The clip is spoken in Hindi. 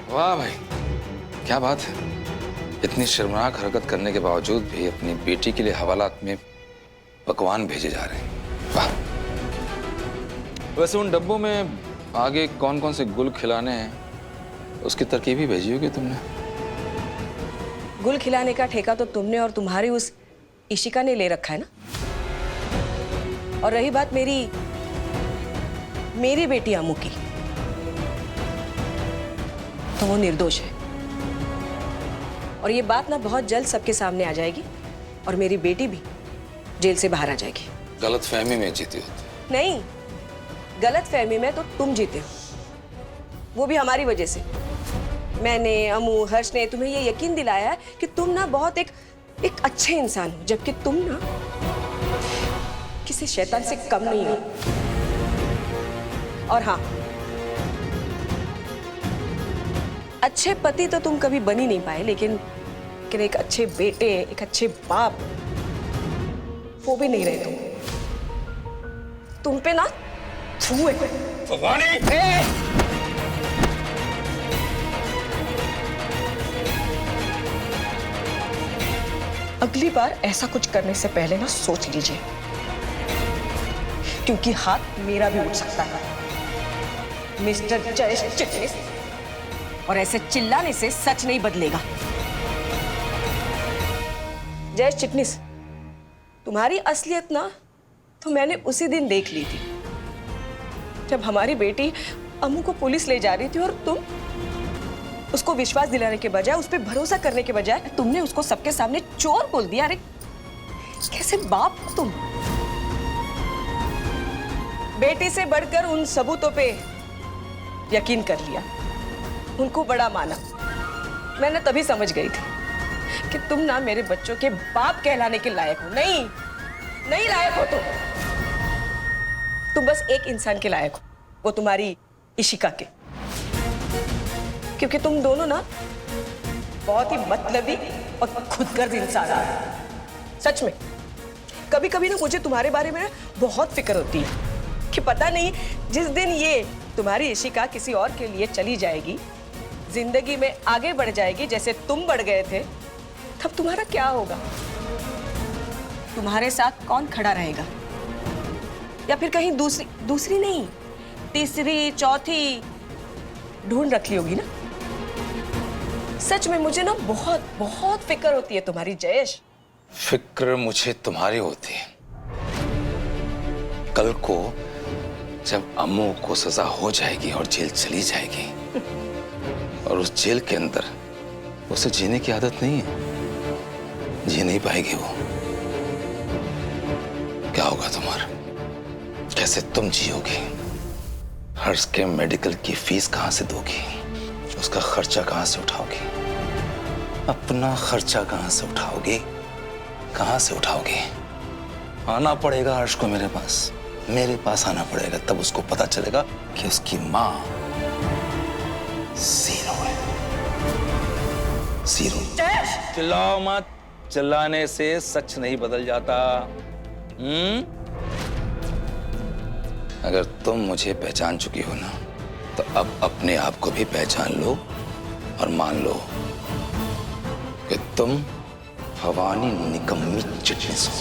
वाह भाई, क्या बात है। इतनी शर्मनाक हरकत करने के बावजूद भी अपनी बेटी के लिए हवालात में पकवान भेजे जा रहे हैं। वाह। वैसे उन डब्बों में आगे कौन कौन से गुल खिलाने हैं उसकी तरकीब ही भेजी होगी तुमने। गुल खिलाने का ठेका तो तुमने और तुम्हारी उस इशिका ने ले रखा है ना। और रही बात मेरी बेटी अमू की, तो वो निर्दोष है और ये बात ना बहुत जल्द सबके सामने आ जाएगी और मेरी बेटी भी जेल से बाहर आ जाएगी। गलतफहमी में जीती हो। नहीं, गलतफहमी में तो तुम जीते हो, वो भी हमारी वजह से। मैंने, अमू, हर्ष ने तुम्हें ये यकीन दिलाया है कि तुम ना बहुत एक अच्छे इंसान हो, जबकि तुम ना किसी शैतान से कम नहीं हो। और हाँ, अच्छे पति तो तुम कभी बन ही नहीं पाए, लेकिन एक अच्छे बेटे, एक अच्छे बाप, वो भी नहीं रहे तुम पे ना थू है। अगली बार ऐसा कुछ करने से पहले ना सोच लीजिए, क्योंकि हाथ मेरा भी उठ सकता है, मिस्टर जयेश चिटनिस। और ऐसे चिल्लाने से सच नहीं बदलेगा। जयेश चिटनिस, तुम्हारी असलियत ना तो मैंने उसी दिन देख ली थी, जब हमारी बेटी अमू को पुलिस ले जा रही थी और तुम उसको विश्वास दिलाने के बजाय, उस पर भरोसा करने के बजाय, तुमने उसको सबके सामने चोर बोल दिया। अरे कैसे बाप हो तुम। बेटी से बढ़कर उन सबूतों पे यकीन कर लिया, उनको बड़ा माना। मैंने तभी समझ गई थी कि तुम ना मेरे बच्चों के बाप कहलाने के लायक हो। नहीं लायक हो तुम बस एक इंसान के लायक हो, वो तुम्हारी इशिका के। क्योंकि तुम दोनों ना बहुत ही मतलबी और खुदगर्ज इंसान हो। सच में कभी कभी ना मुझे तुम्हारे बारे में बहुत फिक्र होती है कि पता नहीं जिस दिन ये तुम्हारी इशिका किसी और के लिए चली जाएगी, जिंदगी में आगे बढ़ जाएगी जैसे तुम बढ़ गए थे, तब तुम्हारा क्या होगा। तुम्हारे साथ कौन खड़ा रहेगा, या फिर कहीं दूसरी नहीं, तीसरी, चौथी ढूंढ रखी होगी ना। सच में मुझे ना बहुत बहुत फिक्र होती है तुम्हारी जयेश। फिक्र मुझे तुम्हारी होती है। कल को जब अम्मू को सजा हो जाएगी और जेल चली जाएगी और उस जेल के अंदर उसे जीने की आदत नहीं है, जी नहीं पाएगी वो, क्या होगा तुम्हारा, कैसे तुम जियोगी, हर्ष के मेडिकल की फीस कहां से दोगी, उसका खर्चा कहां से उठाओगी, अपना खर्चा कहां से उठाओगी, कहां से उठाओगी। आना पड़ेगा हर्ष को मेरे पास आना पड़ेगा, तब उसको पता चलेगा कि उसकी मां जीरो है। जीरो। चिल्लाओ मत, चिल्लाने से सच नहीं बदल जाता। अगर तुम मुझे पहचान चुकी हो ना, तो अब अपने आप को भी पहचान लो और मान लो कि तुम भवानी निकम्मी चिटनिस हो।